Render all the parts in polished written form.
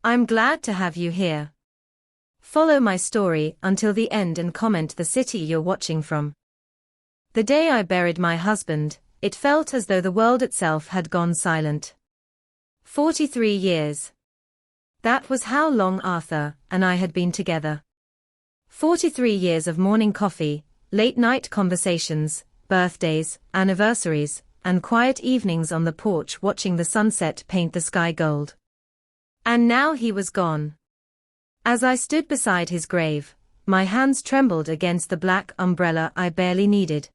I'm glad to have you here. Follow my story until the end and comment the city you're watching from. The day I buried my husband, it felt as though the world itself had gone silent. 43 years. That was how long Arthur and I had been together. 43 years of morning coffee, late-night conversations, birthdays, anniversaries, and quiet evenings on the porch watching the sunset paint the sky gold. And now he was gone. As I stood beside his grave, my hands trembled against the black umbrella I barely needed.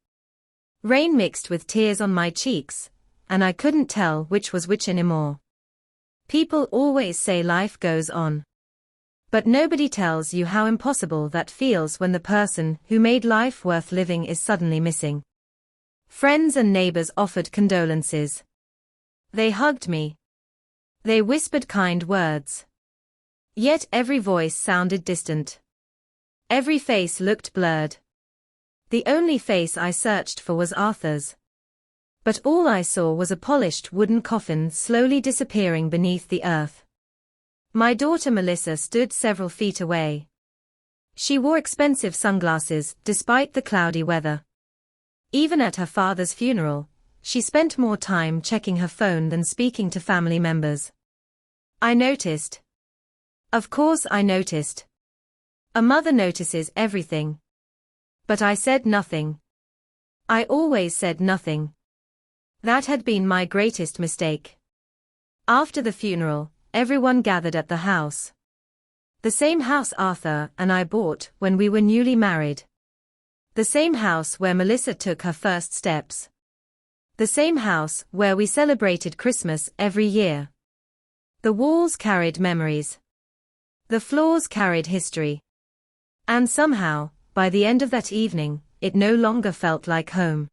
Rain mixed with tears on my cheeks, and I couldn't tell which was which anymore. People always say life goes on. But nobody tells you how impossible that feels when the person who made life worth living is suddenly missing. Friends and neighbors offered condolences. They hugged me. They whispered kind words. Yet every voice sounded distant. Every face looked blurred. The only face I searched for was Arthur's. But all I saw was a polished wooden coffin slowly disappearing beneath the earth. My daughter Melissa stood several feet away. She wore expensive sunglasses despite the cloudy weather. Even at her father's funeral, she spent more time checking her phone than speaking to family members. I noticed. Of course I noticed. A mother notices everything. But I said nothing. I always said nothing. That had been my greatest mistake. After the funeral, everyone gathered at the house. The same house Arthur and I bought when we were newly married. The same house where Melissa took her first steps. The same house where we celebrated Christmas every year. The walls carried memories. The floors carried history. And somehow, by the end of that evening, it no longer felt like home.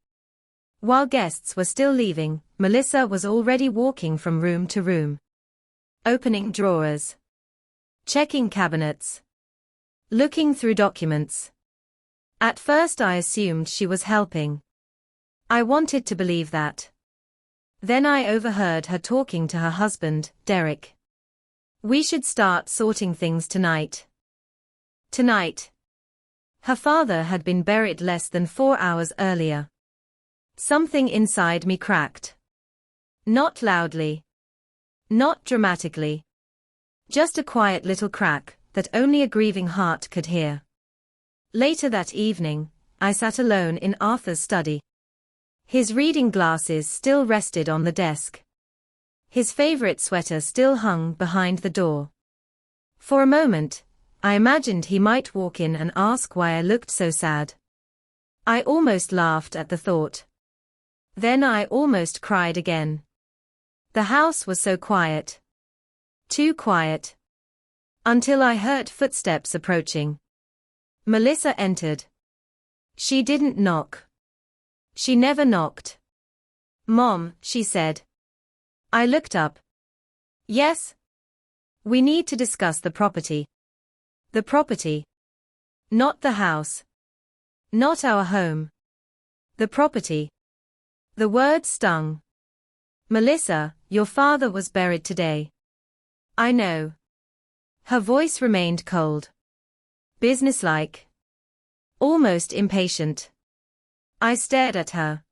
While guests were still leaving, Melissa was already walking from room to room. Opening drawers. Checking cabinets. Looking through documents. At first I assumed she was helping. I wanted to believe that. Then I overheard her talking to her husband, Derek. We should start sorting things tonight. Tonight. Her father had been buried less than 4 hours earlier. Something inside me cracked. Not loudly. Not dramatically. Just a quiet little crack that only a grieving heart could hear. Later that evening, I sat alone in Arthur's study. His reading glasses still rested on the desk. His favorite sweater still hung behind the door. For a moment, I imagined he might walk in and ask why I looked so sad. I almost laughed at the thought. Then I almost cried again. The house was so quiet. Too quiet. Until I heard footsteps approaching. Melissa entered. She didn't knock. She never knocked. "Mom," she said. I looked up. "Yes? We need to discuss the property." The property. Not the house. Not our home. The property. The word stung. "Melissa, your father was buried today." "I know." Her voice remained cold. Businesslike. Almost impatient. I stared at her.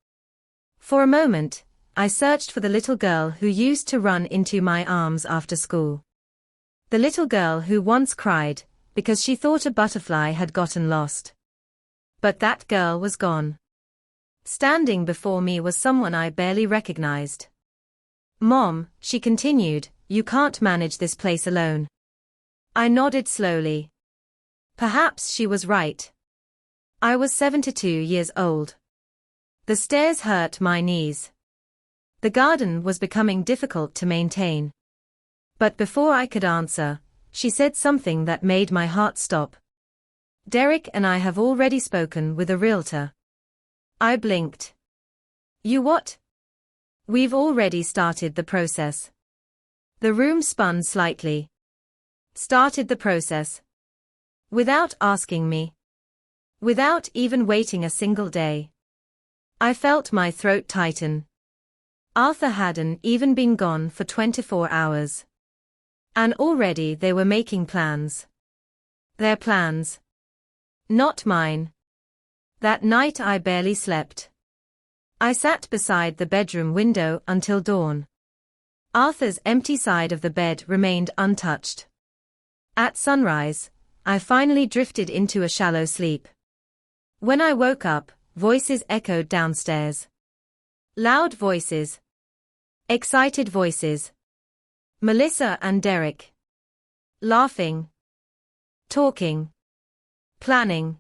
For a moment, I searched for the little girl who used to run into my arms after school. The little girl who once cried because she thought a butterfly had gotten lost. But that girl was gone. Standing before me was someone I barely recognized. "Mom," she continued, "you can't manage this place alone." I nodded slowly. Perhaps she was right. I was 72 years old. The stairs hurt my knees. The garden was becoming difficult to maintain. But before I could answer, she said something that made my heart stop. "Derek and I have already spoken with a realtor." I blinked. "You what?" "We've already started the process." The room spun slightly. Started the process. Without asking me. Without even waiting a single day. I felt my throat tighten. Arthur hadn't even been gone for 24 hours. And already they were making plans. Their plans. Not mine. That night I barely slept. I sat beside the bedroom window until dawn. Arthur's empty side of the bed remained untouched. At sunrise, I finally drifted into a shallow sleep. When I woke up, voices echoed downstairs. Loud voices. Excited voices. Melissa and Derek. Laughing. Talking. Planning.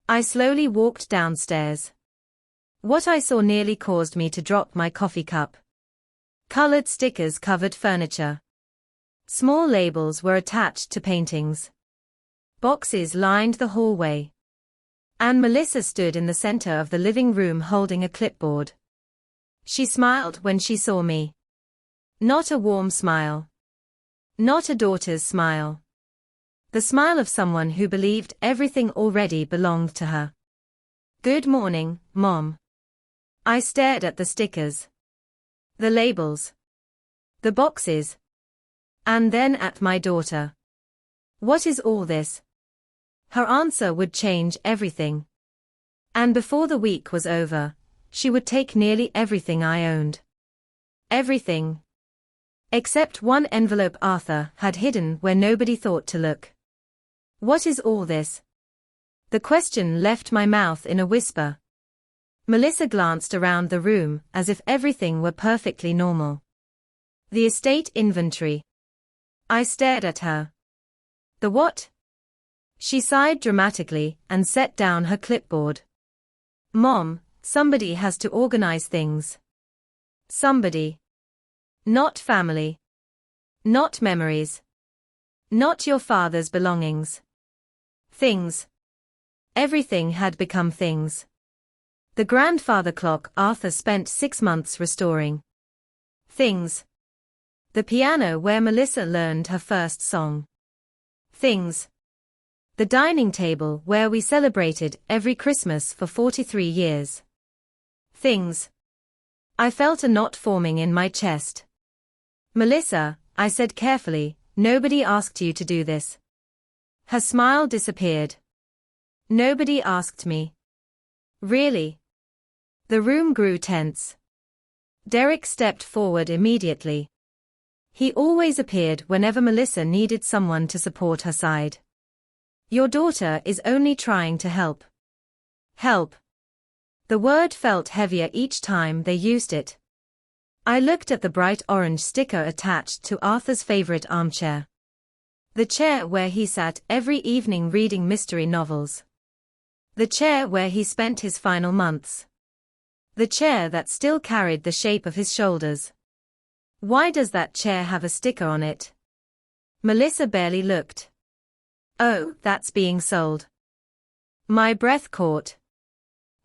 I slowly walked downstairs. What I saw nearly caused me to drop my coffee cup. Colored stickers covered furniture. Small labels were attached to paintings. Boxes lined the hallway. And Melissa stood in the center of the living room holding a clipboard. She smiled when she saw me. Not a warm smile. Not a daughter's smile. The smile of someone who believed everything already belonged to her. Good morning, Mom. I stared at the stickers. The labels. The boxes. And then at my daughter. What is all this? Her answer would change everything. And before the week was over, she would take nearly everything I owned. Everything. Except one envelope Arthur had hidden where nobody thought to look. What is all this? The question left my mouth in a whisper. Melissa glanced around the room as if everything were perfectly normal. The estate inventory. I stared at her. The what? She sighed dramatically and set down her clipboard. Mom, somebody has to organize things. Somebody. Not family. Not memories. Not your father's belongings. Things. Everything had become things. The grandfather clock Arthur spent 6 months restoring. Things. The piano where Melissa learned her first song. Things. The dining table where we celebrated every Christmas for 43 years. Things. I felt a knot forming in my chest. Melissa, I said carefully, nobody asked you to do this. Her smile disappeared. Nobody asked me. Really? The room grew tense. Derek stepped forward immediately. He always appeared whenever Melissa needed someone to support her side. Your daughter is only trying to help. Help. The word felt heavier each time they used it. I looked at the bright orange sticker attached to Arthur's favorite armchair. The chair where he sat every evening reading mystery novels. The chair where he spent his final months. The chair that still carried the shape of his shoulders. Why does that chair have a sticker on it? Melissa barely looked. Oh, that's being sold. My breath caught.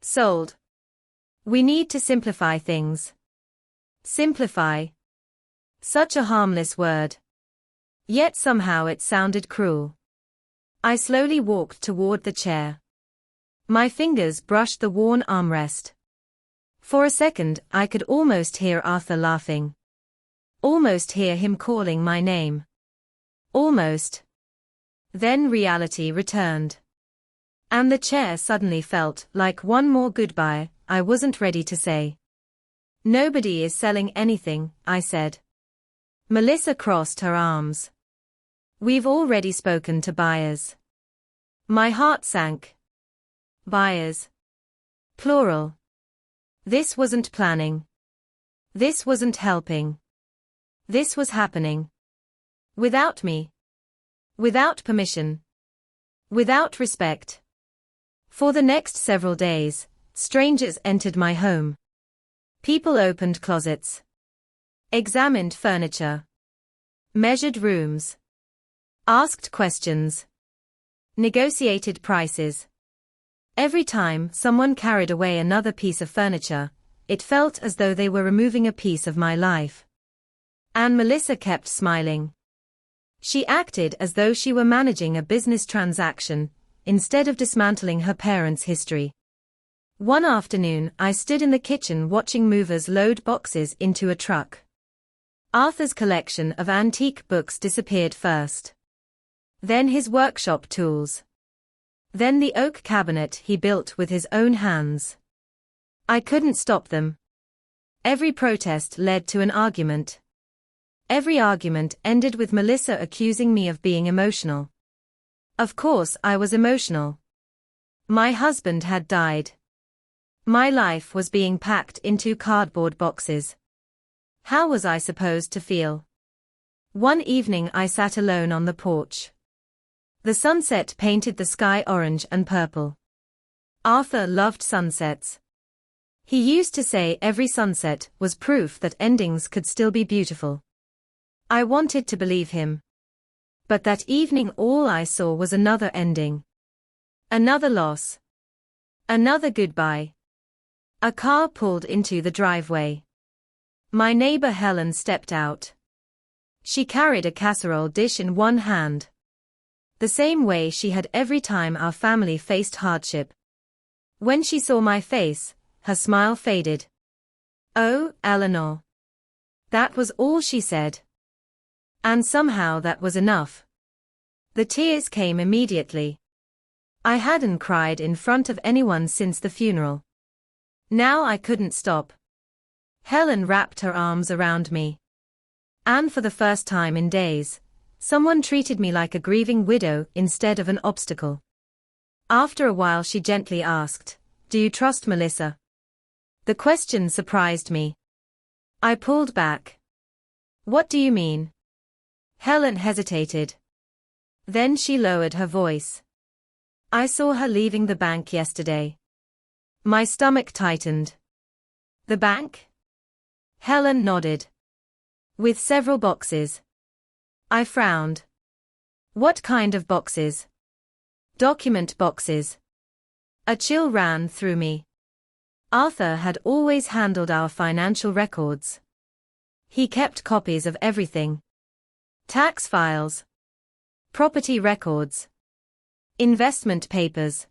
Sold. We need to simplify things. Simplify. Such a harmless word. Yet somehow it sounded cruel. I slowly walked toward the chair. My fingers brushed the worn armrest. For a second I could almost hear Arthur laughing. Almost hear him calling my name. Almost. Then reality returned. And the chair suddenly felt like one more goodbye I wasn't ready to say. Nobody is selling anything, I said. Melissa crossed her arms. We've already spoken to buyers. My heart sank. Buyers. Plural. This wasn't planning. This wasn't helping. This was happening. Without me. Without permission. Without respect. For the next several days, strangers entered my home. People opened closets. Examined furniture. Measured rooms. Asked questions. Negotiated prices. Every time someone carried away another piece of furniture, it felt as though they were removing a piece of my life. And Melissa kept smiling. She acted as though she were managing a business transaction, instead of dismantling her parents' history. One afternoon I stood in the kitchen watching movers load boxes into a truck. Arthur's collection of antique books disappeared first. Then his workshop tools. Then the oak cabinet he built with his own hands. I couldn't stop them. Every protest led to an argument. Every argument ended with Melissa accusing me of being emotional. Of course I was emotional. My husband had died. My life was being packed into cardboard boxes. How was I supposed to feel? One evening I sat alone on the porch. The sunset painted the sky orange and purple. Arthur loved sunsets. He used to say every sunset was proof that endings could still be beautiful. I wanted to believe him. But that evening all I saw was another ending. Another loss. Another goodbye. A car pulled into the driveway. My neighbor Helen stepped out. She carried a casserole dish in one hand. The same way she had every time our family faced hardship. When she saw my face, her smile faded. "Oh, Eleanor." That was all she said. And somehow that was enough. The tears came immediately. I hadn't cried in front of anyone since the funeral. Now I couldn't stop. Helen wrapped her arms around me. And for the first time in days, someone treated me like a grieving widow instead of an obstacle. After a while she gently asked, "Do you trust Melissa?" The question surprised me. I pulled back. "What do you mean?" Helen hesitated. Then she lowered her voice. "I saw her leaving the bank yesterday." My stomach tightened. "The bank?" Helen nodded. "With several boxes." I frowned. "What kind of boxes?" "Document boxes." A chill ran through me. Arthur had always handled our financial records. He kept copies of everything. Tax files. Property records. Investment papers.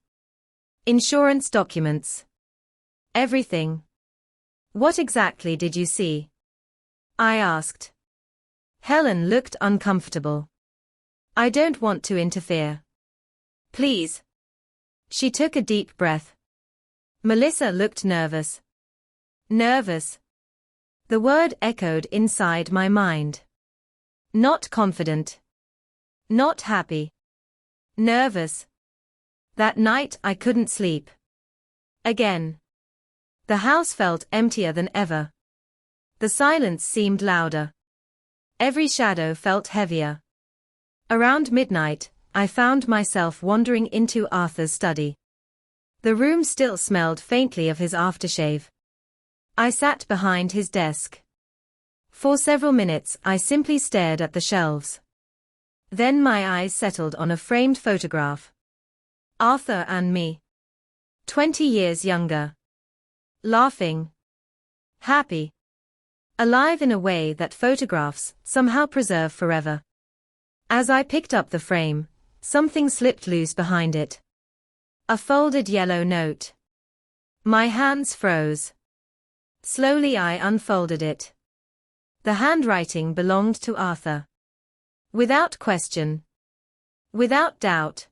Insurance documents. Everything. "What exactly did you see?" I asked. Helen looked uncomfortable. "I don't want to interfere." "Please." She took a deep breath. Melissa looked nervous. Nervous. The word echoed inside my mind. Not confident. Not happy. Nervous. That night I couldn't sleep. Again. The house felt emptier than ever. The silence seemed louder. Every shadow felt heavier. Around midnight, I found myself wandering into Arthur's study. The room still smelled faintly of his aftershave. I sat behind his desk. For several minutes I simply stared at the shelves. Then my eyes settled on a framed photograph. Arthur and me. 20 years younger. Laughing. Happy. Alive in a way that photographs somehow preserve forever. As I picked up the frame, something slipped loose behind it. A folded yellow note. My hands froze. Slowly I unfolded it. The handwriting belonged to Arthur. Without question. Without doubt.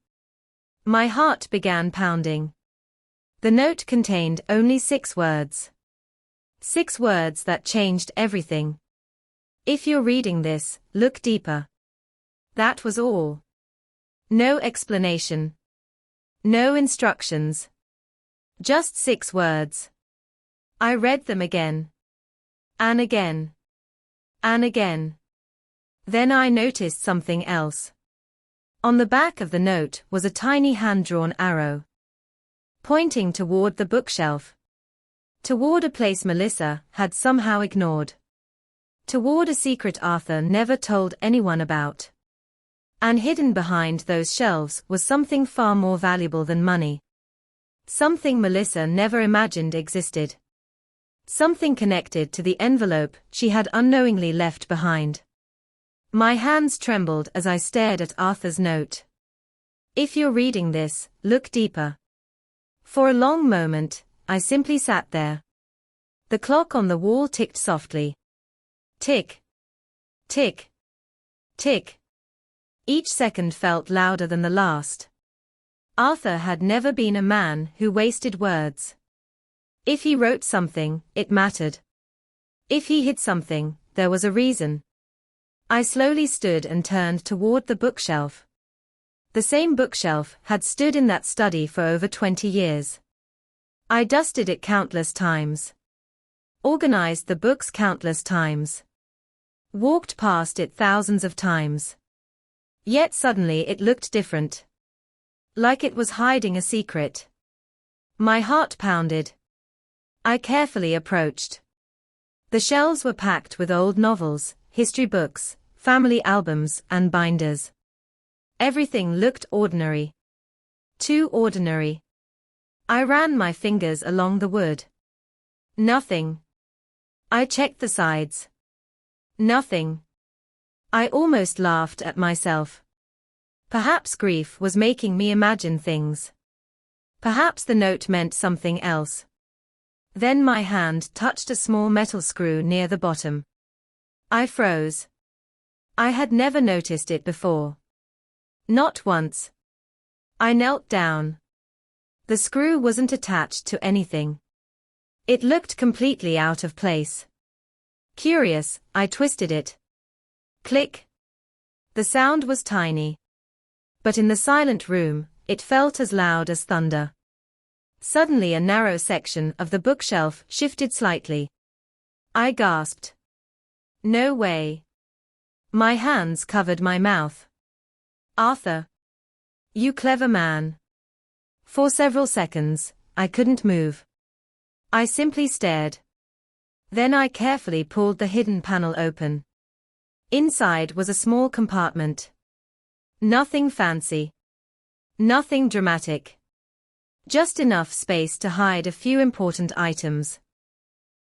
My heart began pounding. The note contained only 6 words. 6 words that changed everything. "If you're reading this, look deeper." That was all. No explanation. No instructions. Just 6 words. I read them again. And again. And again. Then I noticed something else. On the back of the note was a tiny hand-drawn arrow. Pointing toward the bookshelf. Toward a place Melissa had somehow ignored. Toward a secret Arthur never told anyone about. And hidden behind those shelves was something far more valuable than money. Something Melissa never imagined existed. Something connected to the envelope she had unknowingly left behind. My hands trembled as I stared at Arthur's note. "If you're reading this, look deeper." For a long moment, I simply sat there. The clock on the wall ticked softly. Tick. Tick. Tick. Each second felt louder than the last. Arthur had never been a man who wasted words. If he wrote something, it mattered. If he hid something, there was a reason. I slowly stood and turned toward the bookshelf. The same bookshelf had stood in that study for over 20 years. I dusted it countless times. Organized the books countless times. Walked past it thousands of times. Yet suddenly it looked different. Like it was hiding a secret. My heart pounded. I carefully approached. The shelves were packed with old novels, history books, family albums, and binders. Everything looked ordinary. Too ordinary. I ran my fingers along the wood. Nothing. I checked the sides. Nothing. I almost laughed at myself. Perhaps grief was making me imagine things. Perhaps the note meant something else. Then my hand touched a small metal screw near the bottom. I froze. I had never noticed it before. Not once. I knelt down. The screw wasn't attached to anything. It looked completely out of place. Curious, I twisted it. Click. The sound was tiny. But in the silent room, it felt as loud as thunder. Suddenly a narrow section of the bookshelf shifted slightly. I gasped. No way. My hands covered my mouth. Arthur. You clever man. For several seconds, I couldn't move. I simply stared. Then I carefully pulled the hidden panel open. Inside was a small compartment. Nothing fancy. Nothing dramatic. Just enough space to hide a few important items.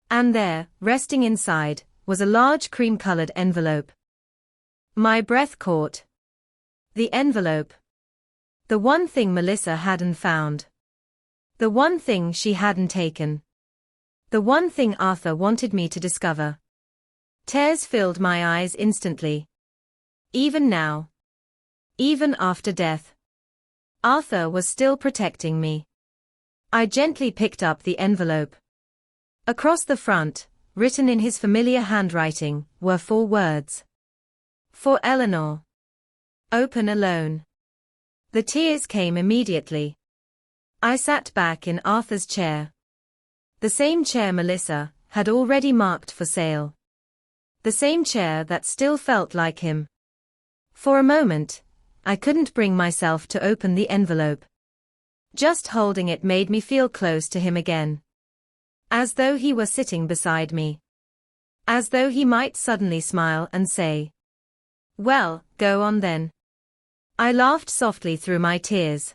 And there, resting inside, was a large cream-colored envelope. My breath caught. The envelope. The one thing Melissa hadn't found. The one thing she hadn't taken. The one thing Arthur wanted me to discover. Tears filled my eyes instantly. Even now. Even after death. Arthur was still protecting me. I gently picked up the envelope. Across the front, written in his familiar handwriting, were 4 words. For Eleanor. Open alone. The tears came immediately. I sat back in Arthur's chair. The same chair Melissa had already marked for sale. The same chair that still felt like him. For a moment, I couldn't bring myself to open the envelope. Just holding it made me feel close to him again. As though he were sitting beside me. As though he might suddenly smile and say, "Well, go on then." I laughed softly through my tears.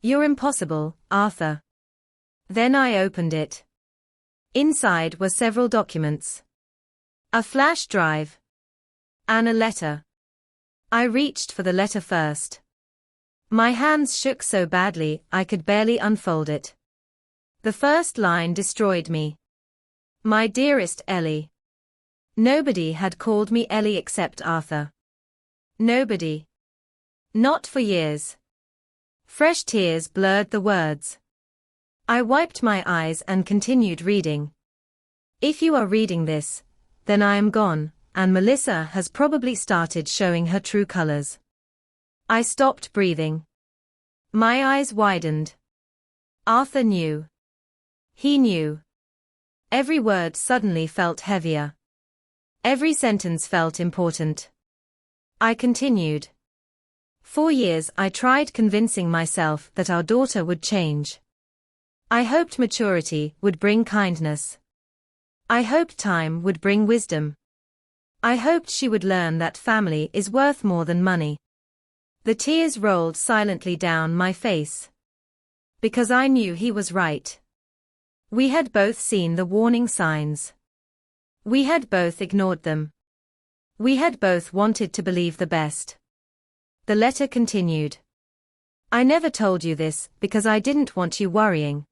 "You're impossible, Arthur." Then I opened it. Inside were several documents. A flash drive. And a letter. I reached for the letter first. My hands shook so badly I could barely unfold it. The first line destroyed me. My dearest Ellie. Nobody had called me Ellie except Arthur. Nobody. Not for years. Fresh tears blurred the words. I wiped my eyes and continued reading. If you are reading this, then I am gone, and Melissa has probably started showing her true colors. I stopped breathing. My eyes widened. Arthur knew. He knew. Every word suddenly felt heavier. Every sentence felt important. I continued. For years I tried convincing myself that our daughter would change. I hoped maturity would bring kindness. I hoped time would bring wisdom. I hoped she would learn that family is worth more than money. The tears rolled silently down my face. Because I knew he was right. We had both seen the warning signs. We had both ignored them. We had both wanted to believe the best. The letter continued. I never told you this because I didn't want you worrying.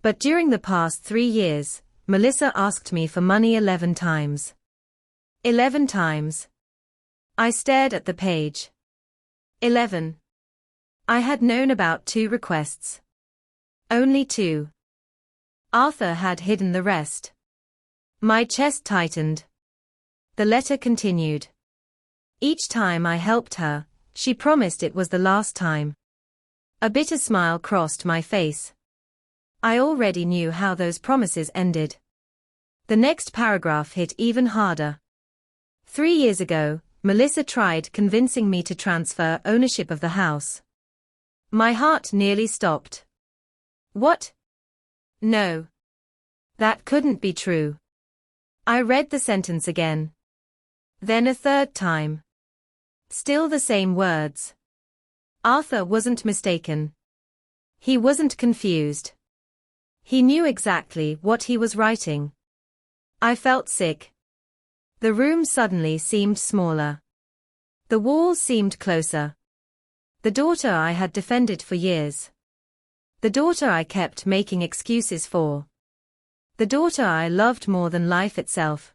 But during the past 3 years, Melissa asked me for money 11 times. 11 times. I stared at the page. 11. I had known about 2 requests. Only 2. Arthur had hidden the rest. My chest tightened. The letter continued. Each time I helped her, she promised it was the last time. A bitter smile crossed my face. I already knew how those promises ended. The next paragraph hit even harder. 3 years ago, Melissa tried convincing me to transfer ownership of the house. My heart nearly stopped. What? No. That couldn't be true. I read the sentence again. Then a 3rd time. Still the same words. Arthur wasn't mistaken. He wasn't confused. He knew exactly what he was writing. I felt sick. The room suddenly seemed smaller. The walls seemed closer. The daughter I had defended for years. The daughter I kept making excuses for. The daughter I loved more than life itself.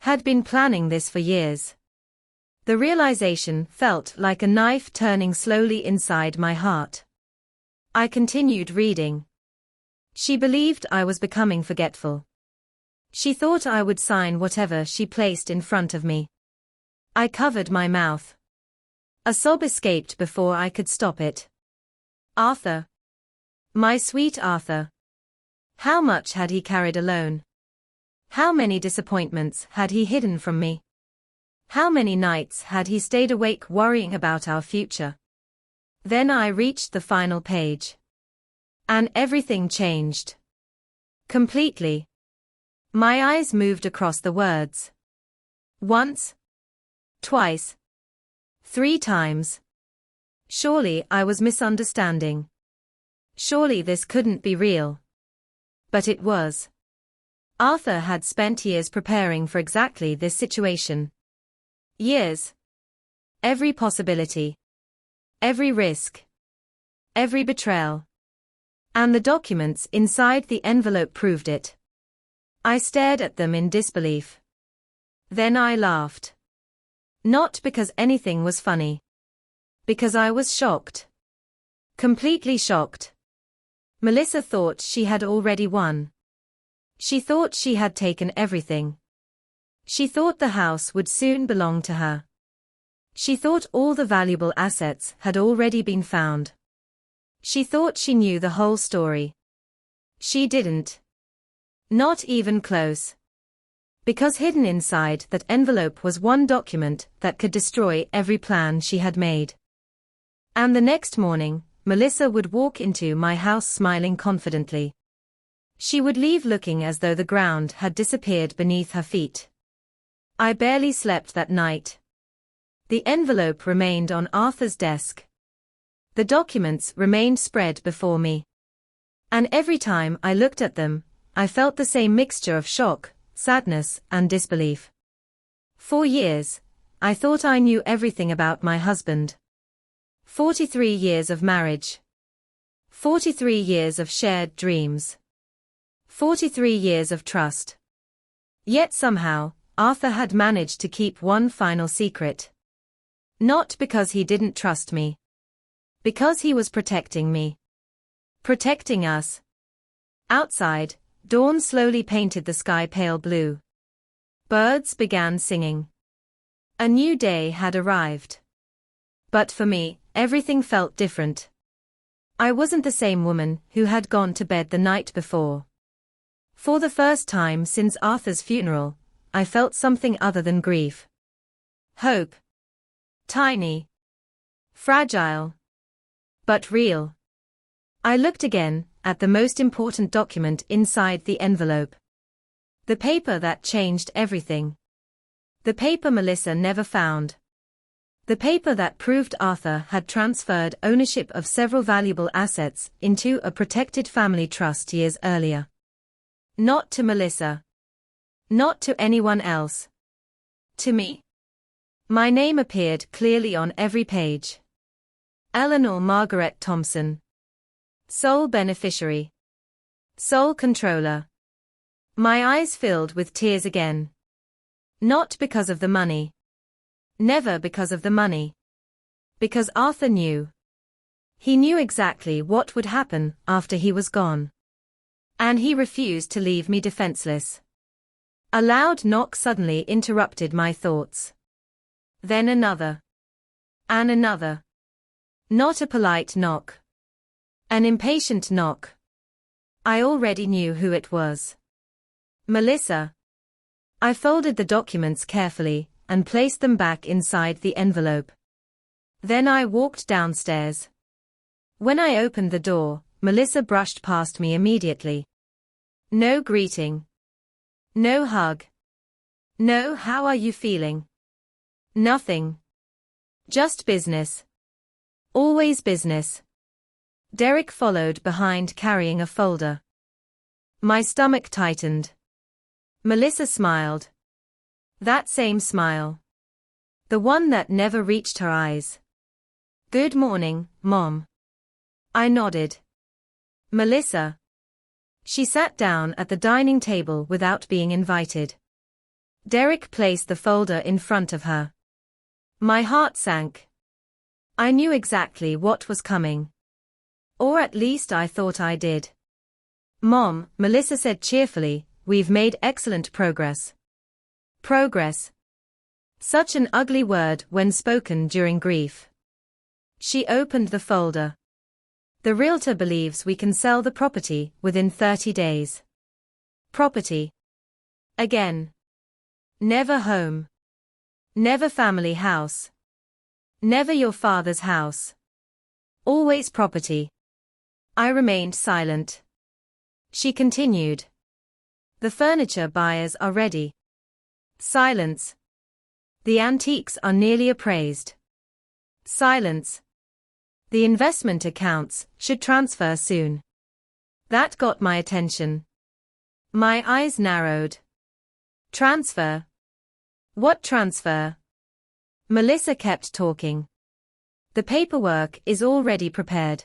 Had been planning this for years. The realization felt like a knife turning slowly inside my heart. I continued reading. She believed I was becoming forgetful. She thought I would sign whatever she placed in front of me. I covered my mouth. A sob escaped before I could stop it. Arthur. My sweet Arthur. How much had he carried alone? How many disappointments had he hidden from me? How many nights had he stayed awake worrying about our future? Then I reached the final page. And everything changed. Completely. My eyes moved across the words. Once. Twice. 3 times. Surely I was misunderstanding. Surely this couldn't be real. But it was. Arthur had spent years preparing for exactly this situation. Years. Every possibility. Every risk. Every betrayal. And the documents inside the envelope proved it. I stared at them in disbelief. Then I laughed. Not because anything was funny. Because I was shocked. Completely shocked. Melissa thought she had already won. She thought she had taken everything. She thought the house would soon belong to her. She thought all the valuable assets had already been found. She thought she knew the whole story. She didn't. Not even close. Because hidden inside that envelope was one document that could destroy every plan she had made. And the next morning, Melissa would walk into my house smiling confidently. She would leave looking as though the ground had disappeared beneath her feet. I barely slept that night. The envelope remained on Arthur's desk. The documents remained spread before me. And every time I looked at them, I felt the same mixture of shock, sadness, and disbelief. For years, I thought I knew everything about my husband. 43 years of marriage. 43 years of shared dreams. 43 years of trust. Yet somehow, Arthur had managed to keep one final secret. Not because he didn't trust me. Because he was protecting me. Protecting us. Outside, dawn slowly painted the sky pale blue. Birds began singing. A new day had arrived. But for me, everything felt different. I wasn't the same woman who had gone to bed the night before. For the first time since Arthur's funeral, I felt something other than grief. Hope. Tiny. Fragile. But real. I looked again at the most important document inside the envelope. The paper that changed everything. The paper Melissa never found. The paper that proved Arthur had transferred ownership of several valuable assets into a protected family trust years earlier. Not to Melissa. Not to anyone else. To me. My name appeared clearly on every page. Eleanor Margaret Thompson. Sole beneficiary. Sole controller. My eyes filled with tears again. Not because of the money. Never because of the money. Because Arthur knew. He knew exactly what would happen after he was gone. And he refused to leave me defenseless. A loud knock suddenly interrupted my thoughts. Then another. And another. Not a polite knock. An impatient knock. I already knew who it was. Melissa. I folded the documents carefully and placed them back inside the envelope. Then I walked downstairs. When I opened the door, Melissa brushed past me immediately. No greeting. No hug. No "how are you feeling?" Nothing. Just business. Always business. Derek followed behind carrying a folder. My stomach tightened. Melissa smiled. That same smile. The one that never reached her eyes. Good morning, Mom. I nodded. Melissa. She sat down at the dining table without being invited. Derek placed the folder in front of her. My heart sank. I knew exactly what was coming. Or at least I thought I did. Mom, Melissa said cheerfully, we've made excellent progress. Progress. Such an ugly word when spoken during grief. She opened the folder. The realtor believes we can sell the property within 30 days. Property. Again. Never home. Never family house. Never your father's house. Always property. I remained silent. She continued. The furniture buyers are ready. Silence. The antiques are nearly appraised. Silence. The investment accounts should transfer soon. That got my attention. My eyes narrowed. Transfer? What transfer? Melissa kept talking. The paperwork is already prepared.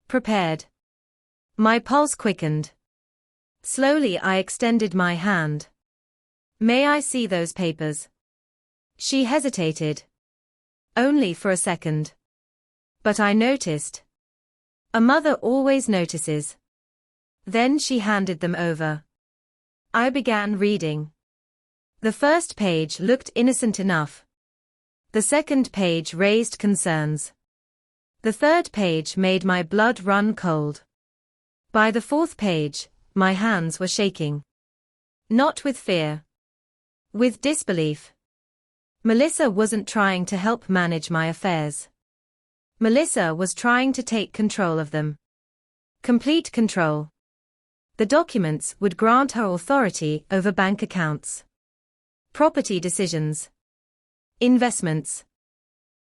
Prepared. My pulse quickened. Slowly I extended my hand. May I see those papers? She hesitated. Only for a second. But I noticed. A mother always notices. Then she handed them over. I began reading. The first page looked innocent enough. The second page raised concerns. The third page made my blood run cold. By the fourth page, my hands were shaking. Not with fear. With disbelief. Melissa wasn't trying to help manage my affairs. Melissa was trying to take control of them. Complete control. The documents would grant her authority over bank accounts. Property decisions. Investments.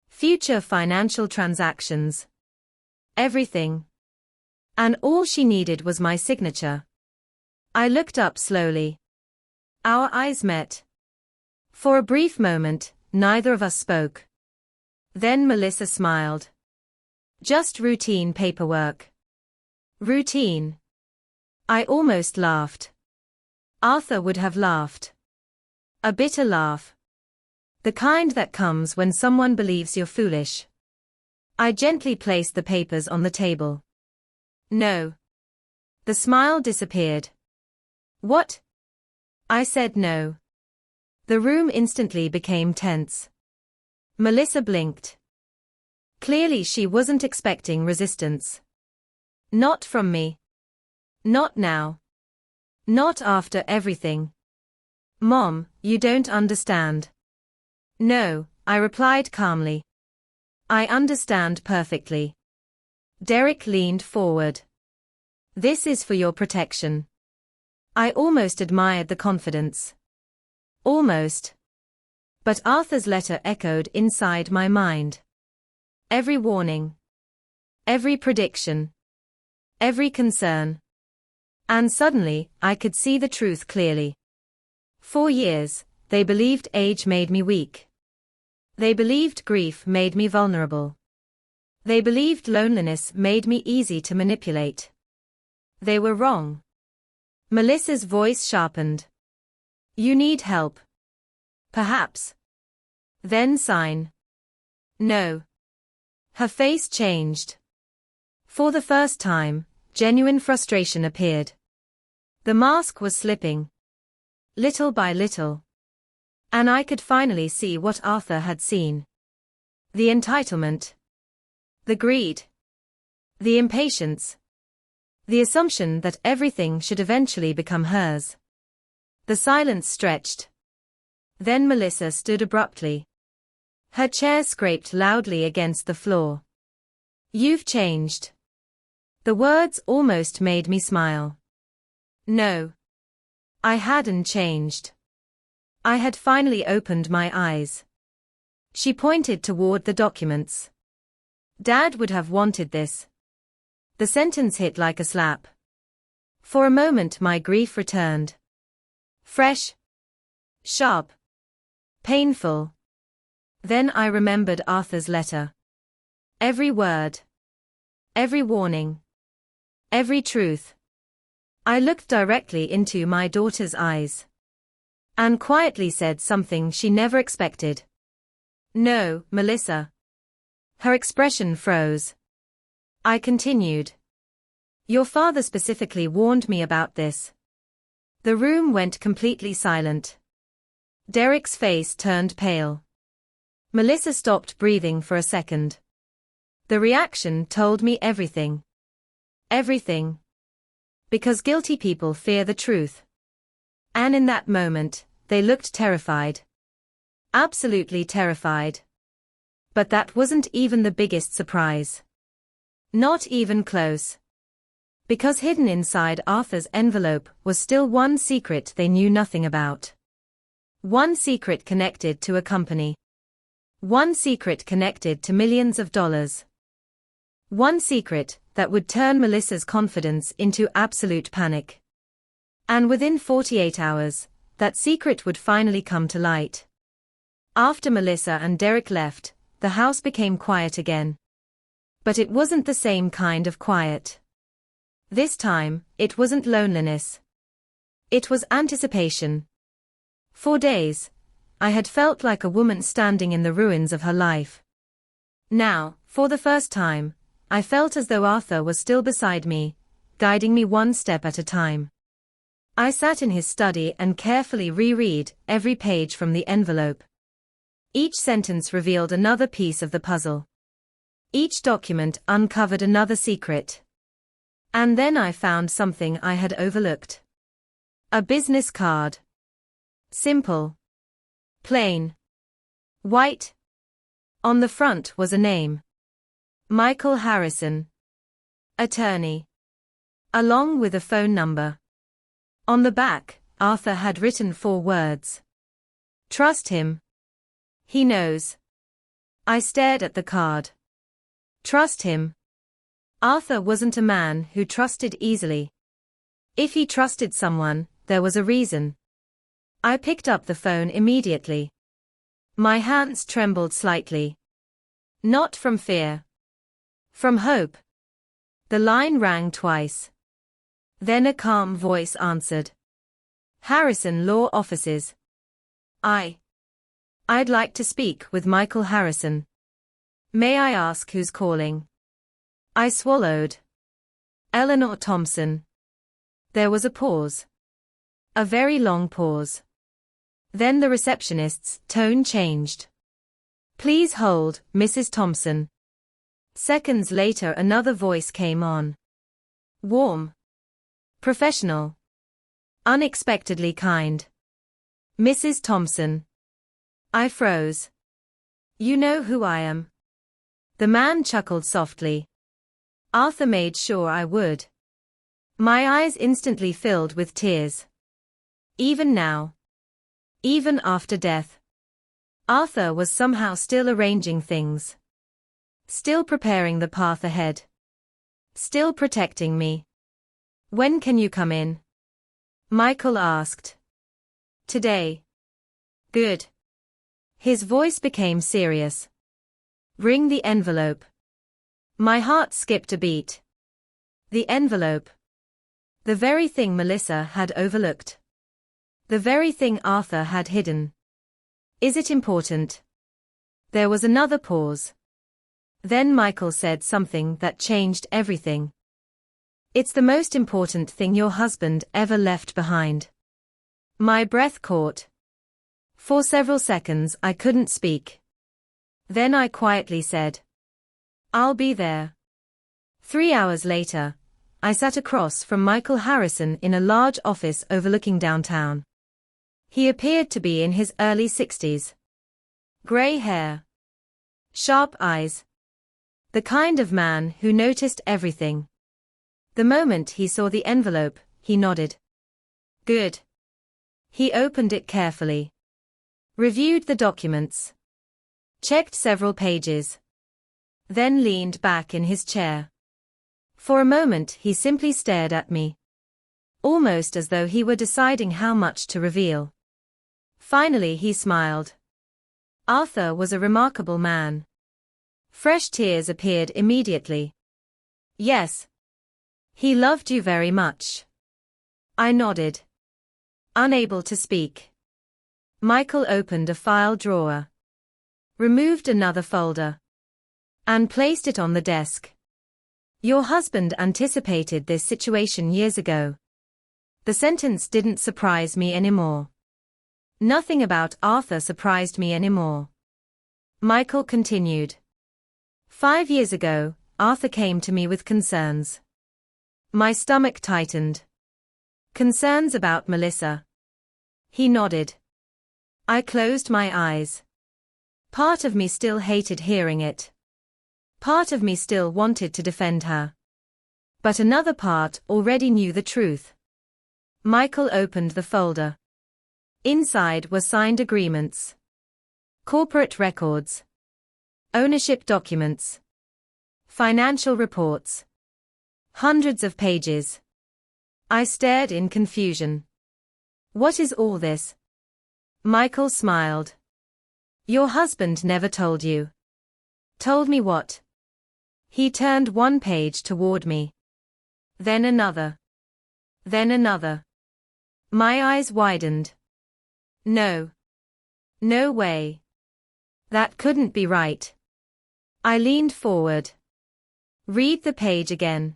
Future financial transactions. Everything. And all she needed was my signature. I looked up slowly. Our eyes met. For a brief moment, neither of us spoke. Then Melissa smiled. Just routine paperwork. Routine. I almost laughed. Arthur would have laughed. A bitter laugh. The kind that comes when someone believes you're foolish. I gently placed the papers on the table. No. The smile disappeared. What? I said no. The room instantly became tense. Melissa blinked. Clearly she wasn't expecting resistance. Not from me. Not now. Not after everything. Mom, you don't understand. No, I replied calmly. I understand perfectly. Derek leaned forward. This is for your protection. I almost admired the confidence. Almost. But Arthur's letter echoed inside my mind. Every warning. Every prediction. Every concern. And suddenly, I could see the truth clearly. 4 years, they believed age made me weak. They believed grief made me vulnerable. They believed loneliness made me easy to manipulate. They were wrong. Melissa's voice sharpened. You need help. Perhaps. Then sign. No. Her face changed. For the first time, genuine frustration appeared. The mask was slipping. Little by little. And I could finally see what Arthur had seen. The entitlement. The greed. The impatience. The assumption that everything should eventually become hers. The silence stretched. Then Melissa stood abruptly. Her chair scraped loudly against the floor. "You've changed." The words almost made me smile. No. I hadn't changed. I had finally opened my eyes. She pointed toward the documents. Dad would have wanted this. The sentence hit like a slap. For a moment my grief returned. Fresh. Sharp. Painful. Then I remembered Arthur's letter. Every word. Every warning. Every truth. I looked directly into my daughter's eyes. Anne quietly said something she never expected. "No, Melissa." Her expression froze. I continued. "Your father specifically warned me about this." The room went completely silent. Derek's face turned pale. Melissa stopped breathing for a second. The reaction told me everything. Everything. Because guilty people fear the truth. And in that moment, they looked terrified. Absolutely terrified. But that wasn't even the biggest surprise. Not even close. Because hidden inside Arthur's envelope was still one secret they knew nothing about. One secret connected to a company. One secret connected to millions of dollars. One secret that would turn Melissa's confidence into absolute panic. And within 48 hours, that secret would finally come to light. After Melissa and Derek left, the house became quiet again. But it wasn't the same kind of quiet. This time, it wasn't loneliness. It was anticipation. For days, I had felt like a woman standing in the ruins of her life. Now, for the first time, I felt as though Arthur was still beside me, guiding me one step at a time. I sat in his study and carefully reread every page from the envelope. Each sentence revealed another piece of the puzzle. Each document uncovered another secret. And then I found something I had overlooked. A business card. Simple. Plain. White. On the front was a name. Michael Harrison. Attorney. Along with a phone number. On the back, Arthur had written 4 words. Trust him. He knows. I stared at the card. Trust him. Arthur wasn't a man who trusted easily. If he trusted someone, there was a reason. I picked up the phone immediately. My hands trembled slightly. Not from fear. From hope. The line rang twice. Then a calm voice answered. Harrison Law Offices. I'd like to speak with Michael Harrison. May I ask who's calling? I swallowed. Eleanor Thompson. There was a pause. A very long pause. Then the receptionist's tone changed. Please hold, Mrs. Thompson. Seconds later another voice came on. Warm. Professional. Unexpectedly kind. Mrs. Thompson. I froze. You know who I am. The man chuckled softly. Arthur made sure I would. My eyes instantly filled with tears. Even now. Even after death. Arthur was somehow still arranging things. Still preparing the path ahead. Still protecting me. When can you come in? Michael asked. Today. Good. His voice became serious. Bring the envelope. My heart skipped a beat. The envelope. The very thing Melissa had overlooked. The very thing Arthur had hidden. Is it important? There was another pause. Then Michael said something that changed everything. It's the most important thing your husband ever left behind. My breath caught. For several seconds I couldn't speak. Then I quietly said, I'll be there. 3 hours later, I sat across from Michael Harrison in a large office overlooking downtown. He appeared to be in his early 60s. Gray hair. Sharp eyes. The kind of man who noticed everything. The moment he saw the envelope, he nodded. Good. He opened it carefully. Reviewed the documents. Checked several pages. Then leaned back in his chair. For a moment he simply stared at me. Almost as though he were deciding how much to reveal. Finally he smiled. Arthur was a remarkable man. Fresh tears appeared immediately. Yes. He loved you very much. I nodded. Unable to speak. Michael opened a file drawer. Removed another folder. And placed it on the desk. Your husband anticipated this situation years ago. The sentence didn't surprise me anymore. Nothing about Arthur surprised me anymore. Michael continued. 5 years ago, Arthur came to me with concerns. My stomach tightened. Concerns about Melissa. He nodded. I closed my eyes. Part of me still hated hearing it. Part of me still wanted to defend her. But another part already knew the truth. Michael opened the folder. Inside were signed agreements. Corporate records. Ownership documents. Financial reports. Hundreds of pages. I stared in confusion. What is all this? Michael smiled. Your husband never told you. Told me what? He turned one page toward me. Then another. Then another. My eyes widened. No. No way. That couldn't be right. I leaned forward. Read the page again.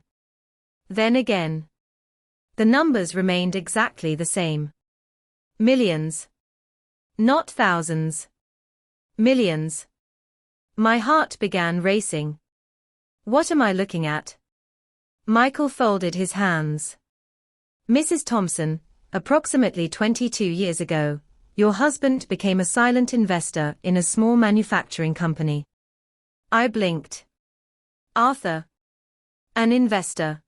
Then again. The numbers remained exactly the same. Millions. Not thousands. Millions. My heart began racing. What am I looking at? Michael folded his hands. Mrs. Thompson, approximately 22 years ago, your husband became a silent investor in a small manufacturing company. I blinked. Arthur. An investor.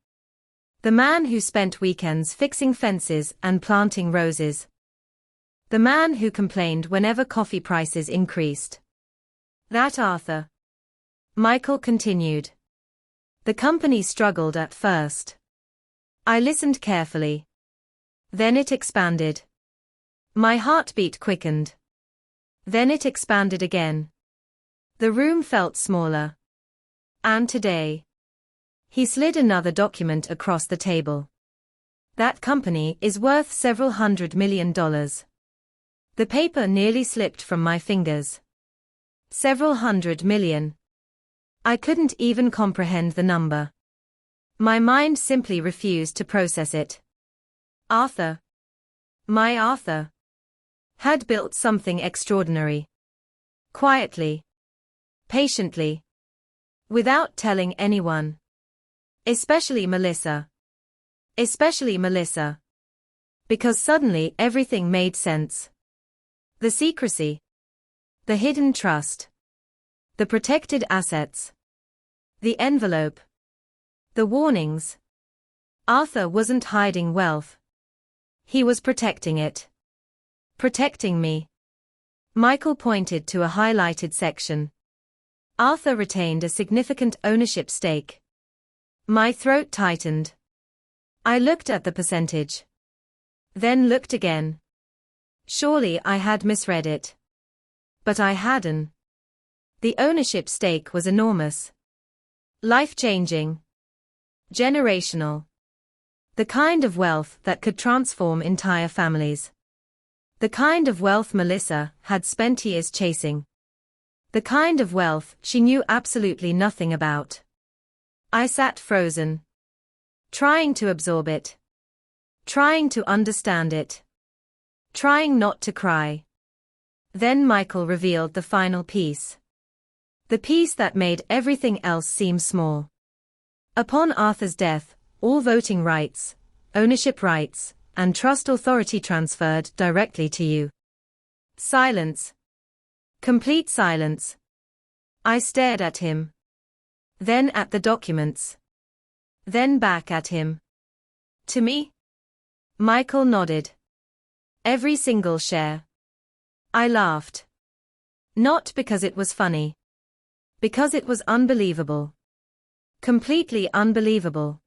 The man who spent weekends fixing fences and planting roses. The man who complained whenever coffee prices increased. That Arthur. Michael continued. The company struggled at first. I listened carefully. Then it expanded. My heartbeat quickened. Then it expanded again. The room felt smaller. And today. He slid another document across the table. That company is worth several $100 million. The paper nearly slipped from my fingers. Several $100 million. I couldn't even comprehend the number. My mind simply refused to process it. Arthur. My Arthur. Had built something extraordinary. Quietly. Patiently. Without telling anyone. Especially Melissa. Especially Melissa. Because suddenly everything made sense. The secrecy. The hidden trust. The protected assets. The envelope. The warnings. Arthur wasn't hiding wealth. He was protecting it. Protecting me. Michael pointed to a highlighted section. Arthur retained a significant ownership stake. My throat tightened. I looked at the percentage. Then looked again. Surely I had misread it. But I hadn't. The ownership stake was enormous. Life-changing. Generational. The kind of wealth that could transform entire families. The kind of wealth Melissa had spent years chasing. The kind of wealth she knew absolutely nothing about. I sat frozen. Trying to absorb it. Trying to understand it. Trying not to cry. Then Michael revealed the final piece. The piece that made everything else seem small. Upon Arthur's death, all voting rights, ownership rights, and trust authority transferred directly to you. Silence. Complete silence. I stared at him. Then at the documents. Then back at him. To me? Michael nodded. Every single share. I laughed. Not because it was funny. Because it was unbelievable. Completely unbelievable.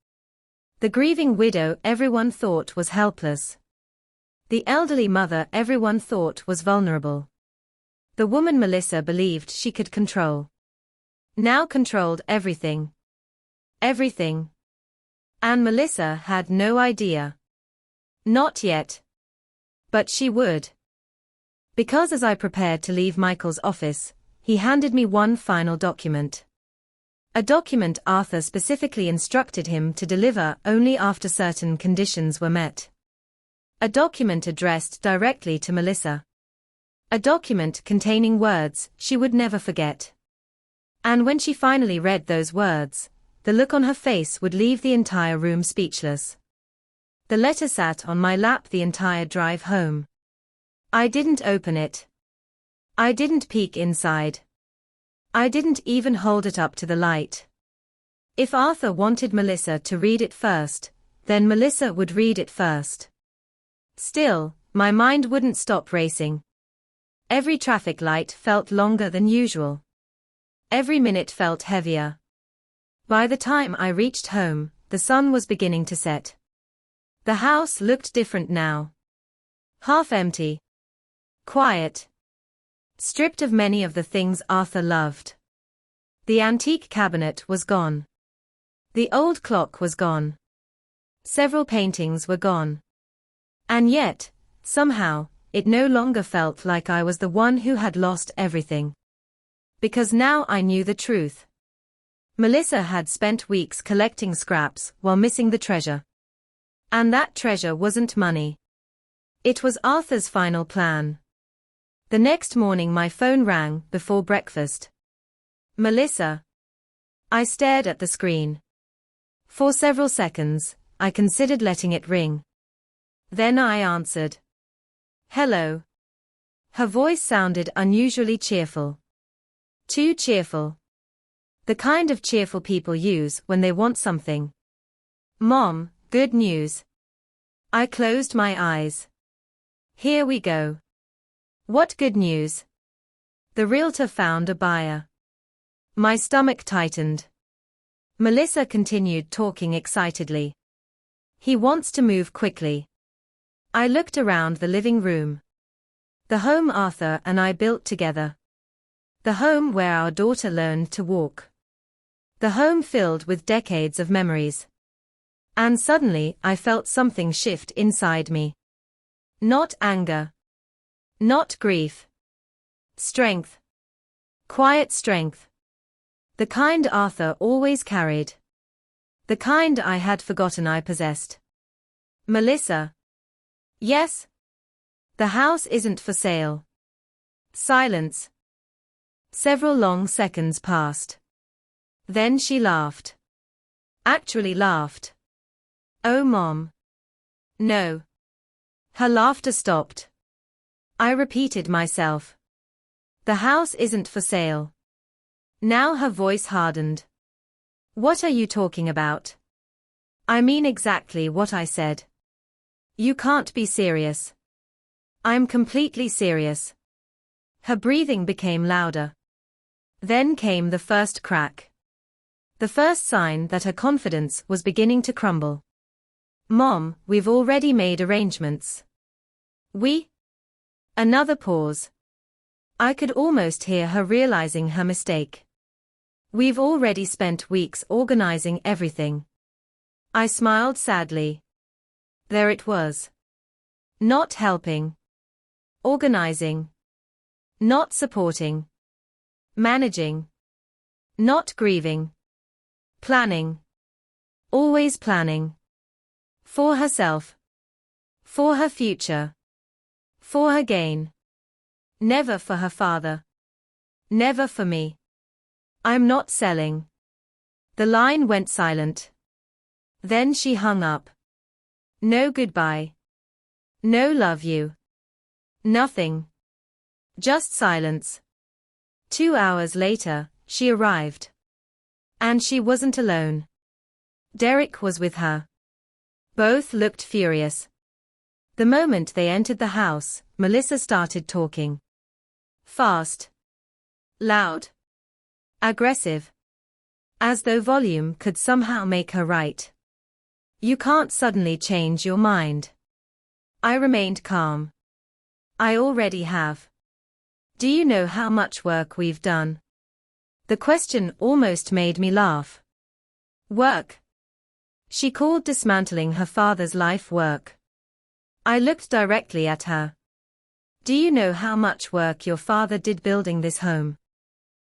The grieving widow everyone thought was helpless. The elderly mother everyone thought was vulnerable. The woman Melissa believed she could control. Now controlled everything. Everything. And Melissa had no idea. Not yet. But she would. Because as I prepared to leave Michael's office, he handed me one final document. A document Arthur specifically instructed him to deliver only after certain conditions were met. A document addressed directly to Melissa. A document containing words she would never forget. And when she finally read those words, the look on her face would leave the entire room speechless. The letter sat on my lap the entire drive home. I didn't open it. I didn't peek inside. I didn't even hold it up to the light. If Arthur wanted Melissa to read it first, then Melissa would read it first. Still, my mind wouldn't stop racing. Every traffic light felt longer than usual. Every minute felt heavier. By the time I reached home, the sun was beginning to set. The house looked different now. Half empty. Quiet. Stripped of many of the things Arthur loved. The antique cabinet was gone. The old clock was gone. Several paintings were gone. And yet, somehow, it no longer felt like I was the one who had lost everything. Because now I knew the truth. Melissa had spent weeks collecting scraps while missing the treasure. And that treasure wasn't money. It was Arthur's final plan. The next morning my phone rang before breakfast. Melissa. I stared at the screen. For several seconds, I considered letting it ring. Then I answered. Hello. Her voice sounded unusually cheerful. Too cheerful. The kind of cheerful people use when they want something. Mom, good news. I closed my eyes. Here we go. What good news? The realtor found a buyer. My stomach tightened. Melissa continued talking excitedly. He wants to move quickly. I looked around the living room. The home Arthur and I built together. The home where our daughter learned to walk. The home filled with decades of memories. And suddenly I felt something shift inside me. Not anger. Not grief. Strength. Quiet strength. The kind Arthur always carried. The kind I had forgotten I possessed. Melissa. Yes? The house isn't for sale. Silence. Several long seconds passed. Then she laughed. Actually laughed. Oh, Mom. No. Her laughter stopped. I repeated myself. The house isn't for sale. Now her voice hardened. What are you talking about? I mean exactly what I said. You can't be serious. I'm completely serious. Her breathing became louder. Then came the first crack. The first sign that her confidence was beginning to crumble. Mom, we've already made arrangements. We? Another pause. I could almost hear her realizing her mistake. We've already spent weeks organizing everything. I smiled sadly. There it was. Not helping. Organizing. Not supporting. Managing. Not grieving. Planning. Always planning. For herself. For her future. For her gain. Never for her father. Never for me. I'm not selling. The line went silent. Then she hung up. No goodbye. No love you. Nothing. Just silence. 2 hours later, she arrived. And she wasn't alone. Derek was with her. Both looked furious. The moment they entered the house, Melissa started talking. Fast. Loud. Aggressive. As though volume could somehow make her right. You can't suddenly change your mind. I remained calm. I already have. Do you know how much work we've done? The question almost made me laugh. Work? She called dismantling her father's life work. I looked directly at her. Do you know how much work your father did building this home?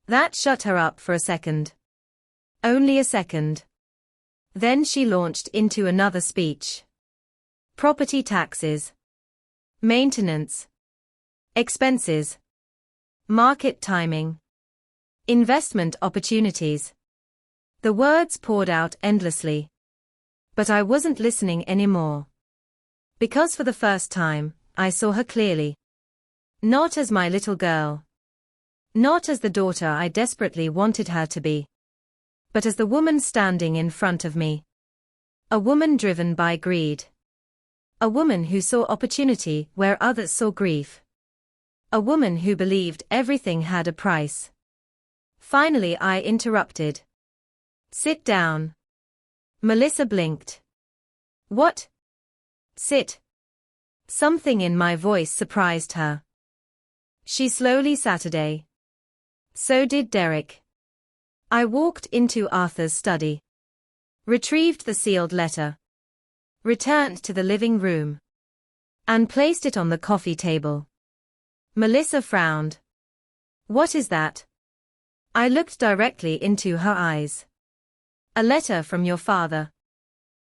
That shut her up for a second. Only a second. Then she launched into another speech. Property taxes. Maintenance. Expenses. Market timing. Investment opportunities. The words poured out endlessly. But I wasn't listening anymore. Because for the first time, I saw her clearly. Not as my little girl. Not as the daughter I desperately wanted her to be. But as the woman standing in front of me. A woman driven by greed. A woman who saw opportunity where others saw grief. A woman who believed everything had a price. Finally I interrupted. Sit down. Melissa blinked. What? Sit. Something in my voice surprised her. She slowly sat down. So did Derek. I walked into Arthur's study. Retrieved the sealed letter. Returned to the living room. And placed it on the coffee table. Melissa frowned. What is that? I looked directly into her eyes. A letter from your father.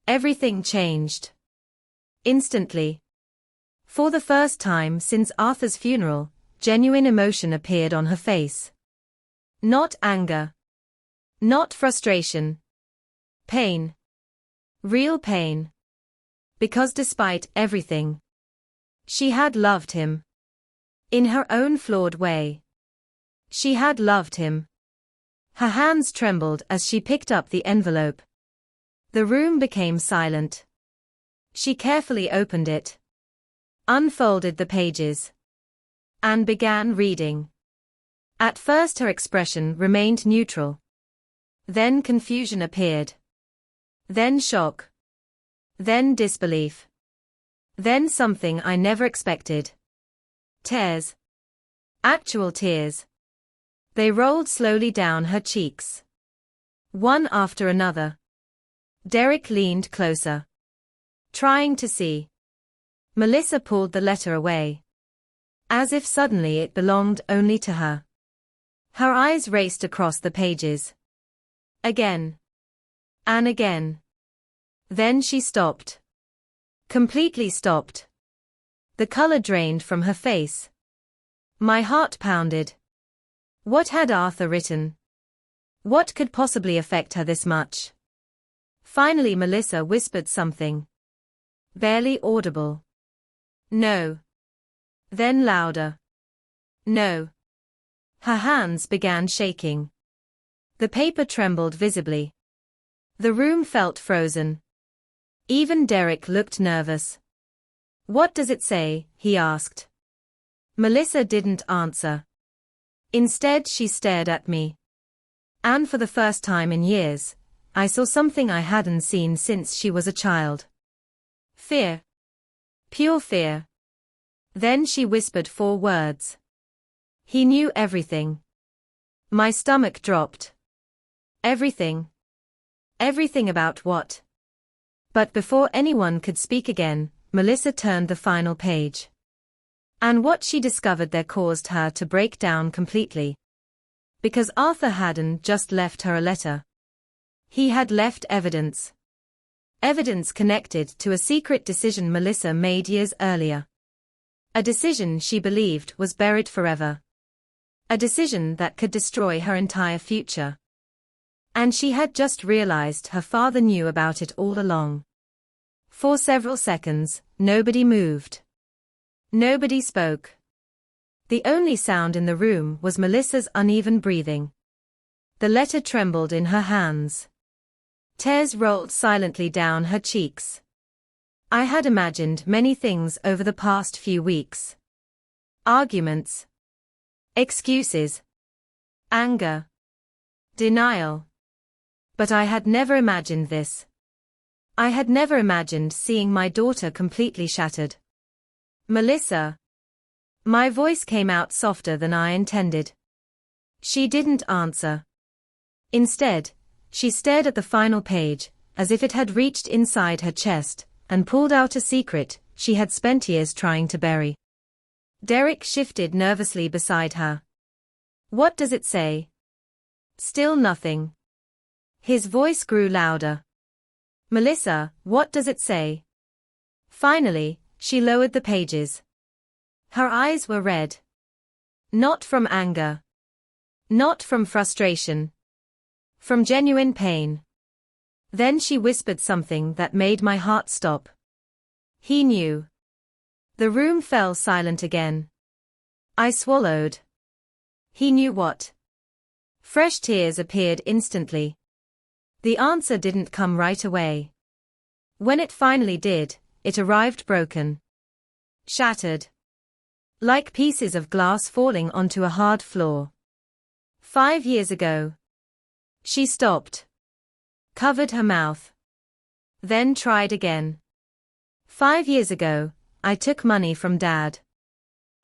Everything changed. Instantly. For the first time since Arthur's funeral, genuine emotion appeared on her face. Not anger. Not frustration. Pain. Real pain. Because despite everything, she had loved him. In her own flawed way. She had loved him. Her hands trembled as she picked up the envelope. The room became silent. She carefully opened it. Unfolded the pages. And began reading. At first her expression remained neutral. Then confusion appeared. Then shock. Then disbelief. Then something I never expected. Tears. Actual tears. They rolled slowly down her cheeks. One after another. Derek leaned closer. Trying to see. Melissa pulled the letter away. As if suddenly it belonged only to her. Her eyes raced across the pages. Again. And again. Then she stopped. Completely stopped. The color drained from her face. My heart pounded. What had Arthur written? What could possibly affect her this much? Finally Melissa whispered something. Barely audible. No. Then louder. No. Her hands began shaking. The paper trembled visibly. The room felt frozen. Even Derek looked nervous. What does it say? He asked. Melissa didn't answer. Instead she stared at me. And for the first time in years, I saw something I hadn't seen since she was a child. Fear. Pure fear. Then she whispered 4 words. He knew everything. My stomach dropped. Everything. Everything about what? But before anyone could speak again, Melissa turned the final page. And what she discovered there caused her to break down completely. Because Arthur hadn't just left her a letter. He had left evidence. Evidence connected to a secret decision Melissa made years earlier. A decision she believed was buried forever. A decision that could destroy her entire future. And she had just realized her father knew about it all along. For several seconds, nobody moved. Nobody spoke. The only sound in the room was Melissa's uneven breathing. The letter trembled in her hands. Tears rolled silently down her cheeks. I had imagined many things over the past few weeks. Arguments. Excuses. Anger. Denial. But I had never imagined this. I had never imagined seeing my daughter completely shattered. Melissa. My voice came out softer than I intended. She didn't answer. Instead, she stared at the final page, as if it had reached inside her chest, and pulled out a secret she had spent years trying to bury. Derek shifted nervously beside her. What does it say? Still nothing. His voice grew louder. Melissa, what does it say? Finally, she lowered the pages. Her eyes were red. Not from anger. Not from frustration. From genuine pain. Then she whispered something that made my heart stop. He knew. The room fell silent again. I swallowed. He knew what? Fresh tears appeared instantly. The answer didn't come right away. When it finally did, it arrived broken. Shattered. Like pieces of glass falling onto a hard floor. 5 years ago. She stopped. Covered her mouth. Then tried again. 5 years ago, I took money from Dad.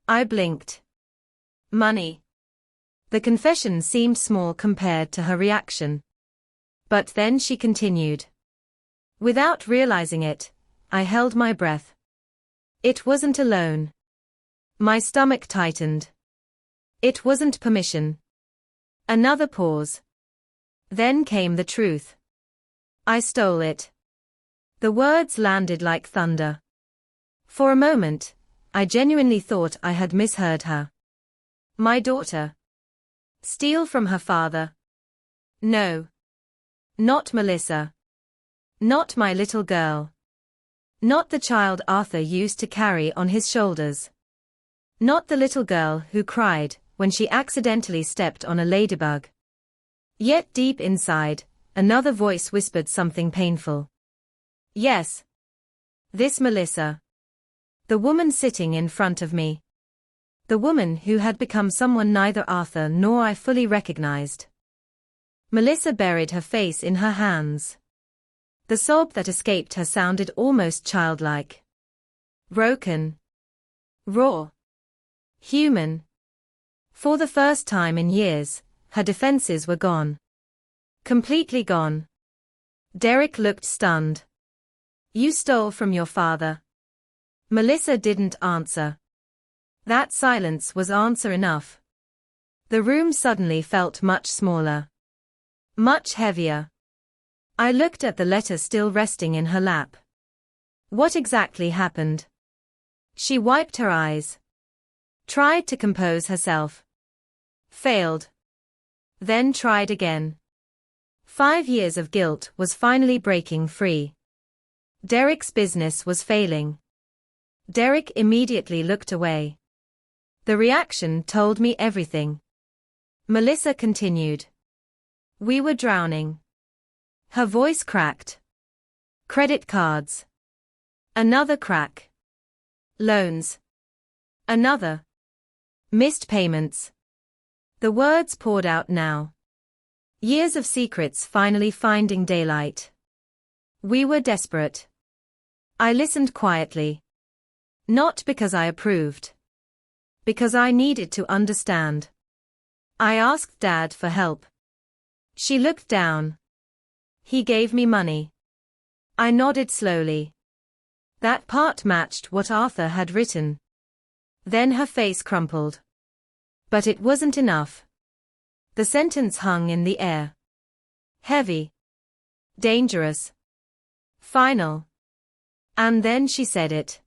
I blinked. Money. The confession seemed small compared to her reaction. But then she continued. Without realizing it, I held my breath. It wasn't a loan. My stomach tightened. It wasn't permission. Another pause. Then came the truth. I stole it. The words landed like thunder. For a moment, I genuinely thought I had misheard her. My daughter. Steal from her father. No. Not Melissa. Not my little girl. Not the child Arthur used to carry on his shoulders. Not the little girl who cried when she accidentally stepped on a ladybug. Yet deep inside, another voice whispered something painful. Yes. This Melissa. The woman sitting in front of me. The woman who had become someone neither Arthur nor I fully recognized. Melissa buried her face in her hands. The sob that escaped her sounded almost childlike. Broken. Raw. Human. For the first time in years, her defenses were gone. Completely gone. Derek looked stunned. You stole from your father. Melissa didn't answer. That silence was answer enough. The room suddenly felt much smaller. Much heavier. I looked at the letter still resting in her lap. What exactly happened? She wiped her eyes. Tried to compose herself. Failed. Then tried again. 5 years of guilt was finally breaking free. Derek's business was failing. Derek immediately looked away. The reaction told me everything. Melissa continued. We were drowning. Her voice cracked. Credit cards. Another crack. Loans. Another. Missed payments. The words poured out now. Years of secrets finally finding daylight. We were desperate. I listened quietly. Not because I approved. Because I needed to understand. I asked Dad for help. She looked down. He gave me money. I nodded slowly. That part matched what Arthur had written. Then her face crumpled. But it wasn't enough. The sentence hung in the air. Heavy. Dangerous. Final. And then she said it.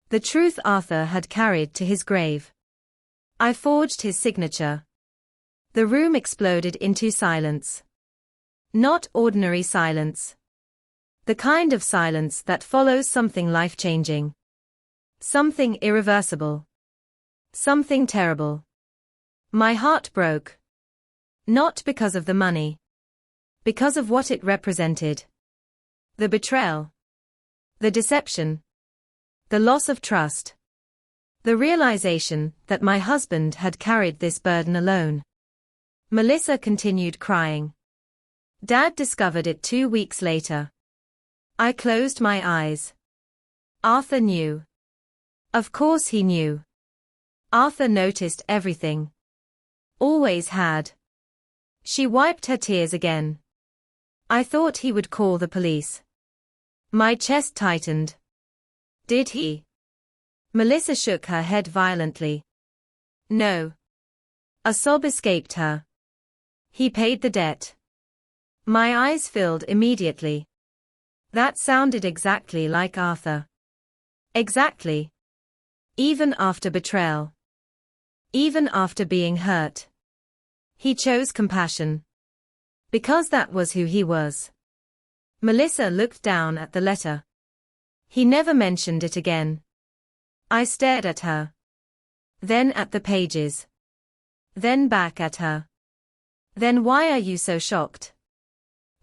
The truth Arthur had carried to his grave. I forged his signature. The room exploded into silence. Not ordinary silence. The kind of silence that follows something life-changing. Something irreversible. Something terrible. My heart broke. Not because of the money. Because of what it represented. The betrayal. The deception. The loss of trust. The realization that my husband had carried this burden alone. Melissa continued crying. Dad discovered it 2 weeks later. I closed my eyes. Arthur knew. Of course he knew. Arthur noticed everything. Always had. She wiped her tears again. I thought he would call the police. My chest tightened. Did he? Melissa shook her head violently. No. A sob escaped her. He paid the debt. My eyes filled immediately. That sounded exactly like Arthur. Exactly. Even after betrayal. Even after being hurt. He chose compassion. Because that was who he was. Melissa looked down at the letter. He never mentioned it again. I stared at her. Then at the pages. Then back at her. Then why are you so shocked?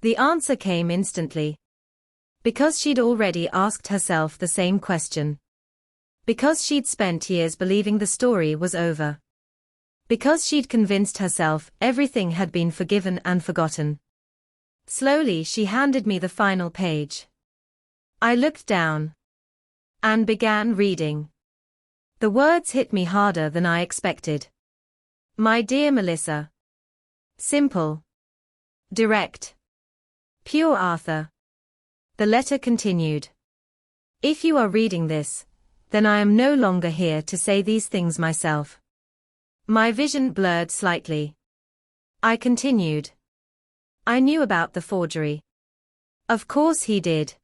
The answer came instantly. Because she'd already asked herself the same question. Because she'd spent years believing the story was over. Because she'd convinced herself everything had been forgiven and forgotten. Slowly she handed me the final page. I looked down. And began reading. The words hit me harder than I expected. My dear Melissa. Simple. Direct. Pure Arthur. The letter continued. If you are reading this, then I am no longer here to say these things myself. My vision blurred slightly. I continued. I knew about the forgery. Of course he did.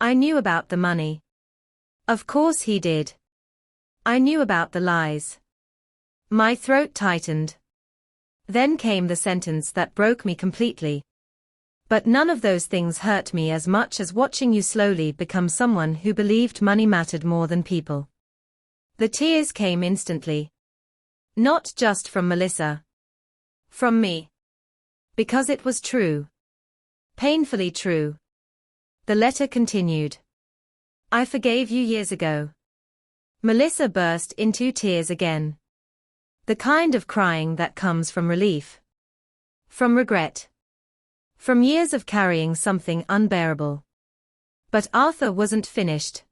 I knew about the money. Of course he did. I knew about the lies. My throat tightened. Then came the sentence that broke me completely. But none of those things hurt me as much as watching you slowly become someone who believed money mattered more than people. The tears came instantly. Not just from Melissa. From me. Because it was true. Painfully true. The letter continued. I forgave you years ago. Melissa burst into tears again. The kind of crying that comes from relief. From regret. From years of carrying something unbearable. But Arthur wasn't finished.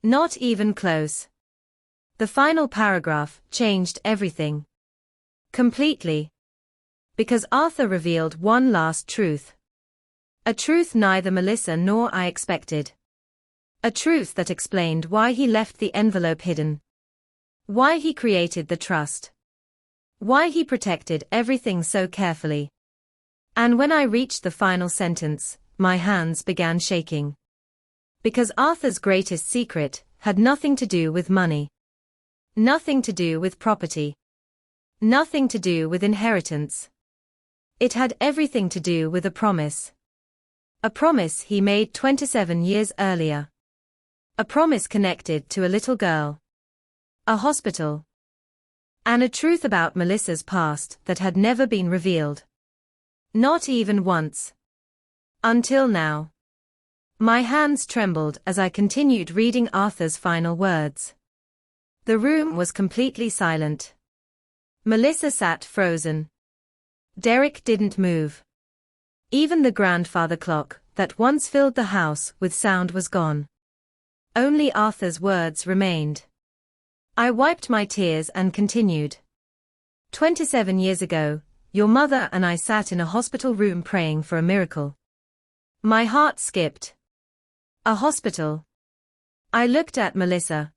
Not even close. The final paragraph changed everything. Completely. Because Arthur revealed one last truth. A truth neither Melissa nor I expected. A truth that explained why he left the envelope hidden. Why he created the trust. Why he protected everything so carefully. And when I reached the final sentence, my hands began shaking. Because Arthur's greatest secret had nothing to do with money. Nothing to do with property. Nothing to do with inheritance. It had everything to do with a promise. A promise he made 27 years earlier. A promise connected to a little girl. A hospital. And a truth about Melissa's past that had never been revealed. Not even once. Until now. My hands trembled as I continued reading Arthur's final words. The room was completely silent. Melissa sat frozen. Derek didn't move. Even the grandfather clock that once filled the house with sound was gone. Only Arthur's words remained. I wiped my tears and continued. 27 years ago, your mother and I sat in a hospital room praying for a miracle. My heart skipped. A hospital. I looked at Melissa.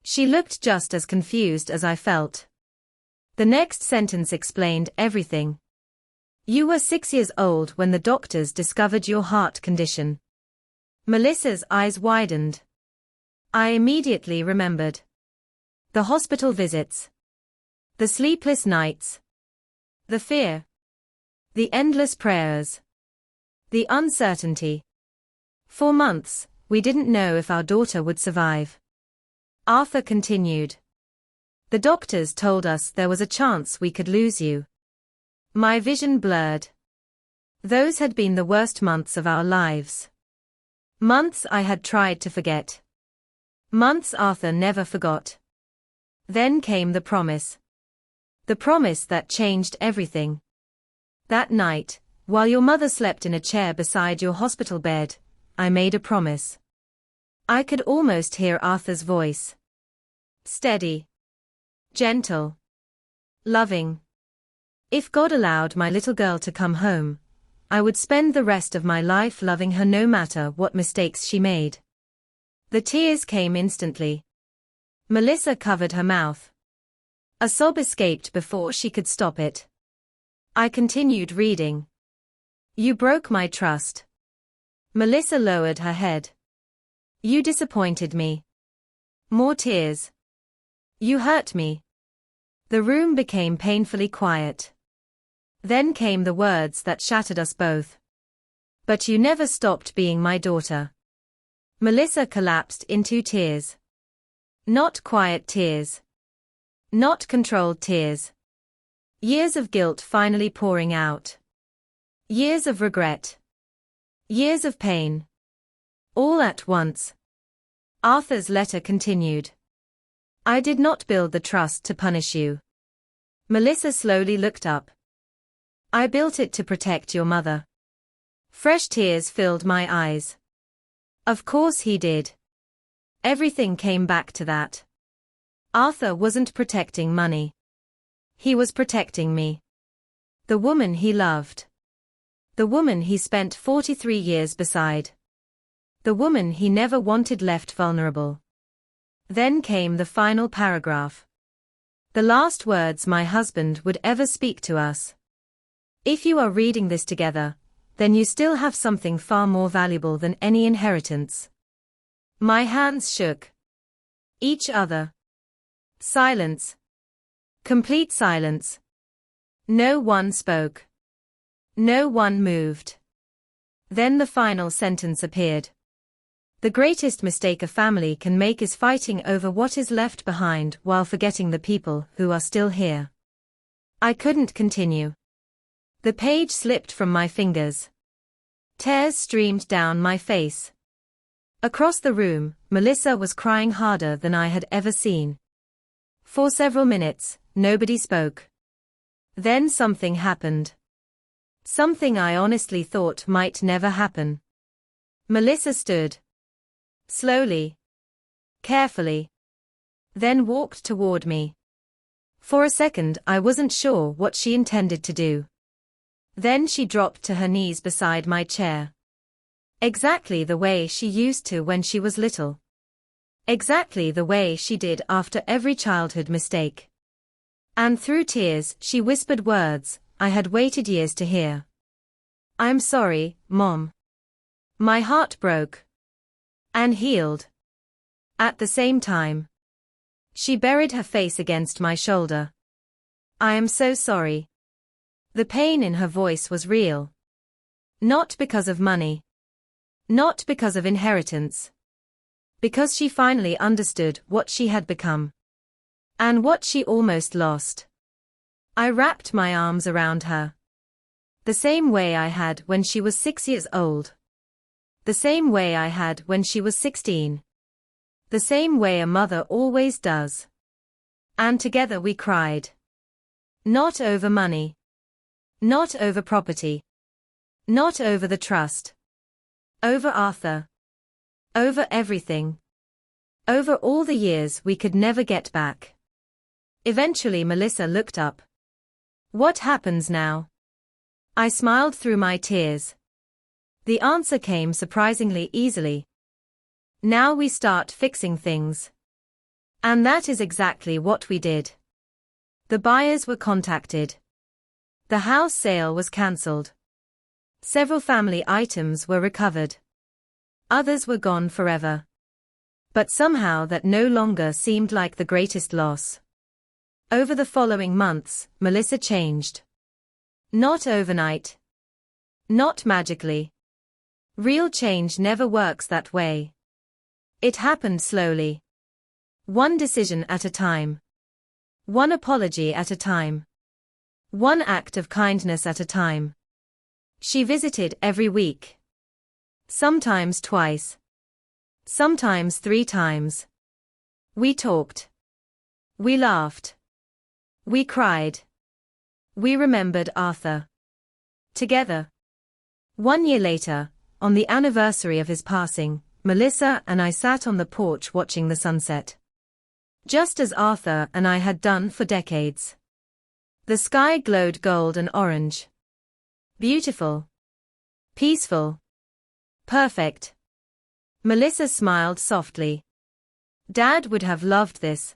She looked just as confused as I felt. The next sentence explained everything. You were 6 years old when the doctors discovered your heart condition. Melissa's eyes widened. I immediately remembered. The hospital visits. The sleepless nights. The fear. The endless prayers. The uncertainty. For months, we didn't know if our daughter would survive. Arthur continued. The doctors told us there was a chance we could lose you. My vision blurred. Those had been the worst months of our lives. Months I had tried to forget. Months Arthur never forgot. Then came the promise. The promise that changed everything. That night, while your mother slept in a chair beside your hospital bed, I made a promise. I could almost hear Arthur's voice. Steady. Gentle. Loving. If God allowed my little girl to come home, I would spend the rest of my life loving her no matter what mistakes she made. The tears came instantly. Melissa covered her mouth. A sob escaped before she could stop it. I continued reading. You broke my trust. Melissa lowered her head. You disappointed me. More tears. You hurt me. The room became painfully quiet. Then came the words that shattered us both. But you never stopped being my daughter. Melissa collapsed into tears. Not quiet tears. Not controlled tears. Years of guilt finally pouring out. Years of regret. Years of pain. All at once. Arthur's letter continued. I did not build the trust to punish you. Melissa slowly looked up. I built it to protect your mother. Fresh tears filled my eyes. Of course he did. Everything came back to that. Arthur wasn't protecting money. He was protecting me. The woman he loved. The woman he spent 43 years beside. The woman he never wanted left vulnerable. Then came the final paragraph. The last words my husband would ever speak to us. If you are reading this together, then you still have something far more valuable than any inheritance. My hands shook. Each other. Silence. Complete silence. No one spoke. No one moved. Then the final sentence appeared. The greatest mistake a family can make is fighting over what is left behind while forgetting the people who are still here. I couldn't continue. The page slipped from my fingers. Tears streamed down my face. Across the room, Melissa was crying harder than I had ever seen. For several minutes, nobody spoke. Then something happened. Something I honestly thought might never happen. Melissa stood. Slowly. Carefully. Then walked toward me. For a second I wasn't sure what she intended to do. Then she dropped to her knees beside my chair. Exactly the way she used to when she was little. Exactly the way she did after every childhood mistake. And through tears she whispered words I had waited years to hear. I'm sorry, Mom. My heart broke. And healed. At the same time. She buried her face against my shoulder. I am so sorry. The pain in her voice was real. Not because of money. Not because of inheritance. Because she finally understood what she had become. And what she almost lost. I wrapped my arms around her. The same way I had when she was 6 years old. The same way I had when she was 16. The same way a mother always does. And together we cried. Not over money. Not over property. Not over the trust. Over Arthur. Over everything. Over all the years we could never get back. Eventually Melissa looked up. What happens now? I smiled through my tears. The answer came surprisingly easily. Now we start fixing things. And that is exactly what we did. The buyers were contacted. The house sale was cancelled. Several family items were recovered. Others were gone forever. But somehow that no longer seemed like the greatest loss. Over the following months, Melissa changed. Not overnight. Not magically. Real change never works that way. It happened slowly. One decision at a time. One apology at a time. One act of kindness at a time. She visited every week. Sometimes twice. Sometimes 3 times. We talked. We laughed. We cried. We remembered Arthur. Together. 1 year later, on the anniversary of his passing, Melissa and I sat on the porch watching the sunset. Just as Arthur and I had done for decades. The sky glowed gold and orange. Beautiful. Peaceful. Perfect. Melissa smiled softly. Dad would have loved this.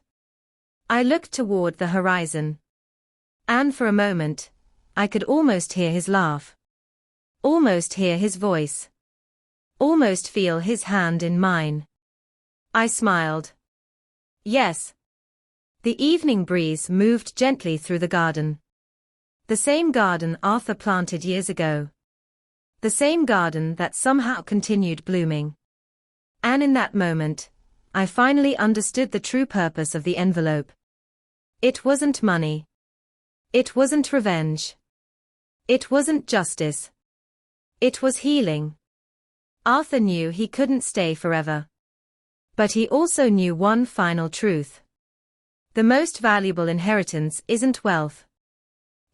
I looked toward the horizon. And for a moment, I could almost hear his laugh. Almost hear his voice. Almost feel his hand in mine. I smiled. Yes. The evening breeze moved gently through the garden. The same garden Arthur planted years ago. The same garden that somehow continued blooming. And in that moment, I finally understood the true purpose of the envelope. It wasn't money. It wasn't revenge. It wasn't justice. It was healing. Arthur knew he couldn't stay forever. But he also knew one final truth. The most valuable inheritance isn't wealth.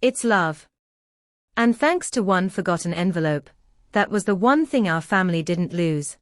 It's love. And thanks to one forgotten envelope, that was the one thing our family didn't lose.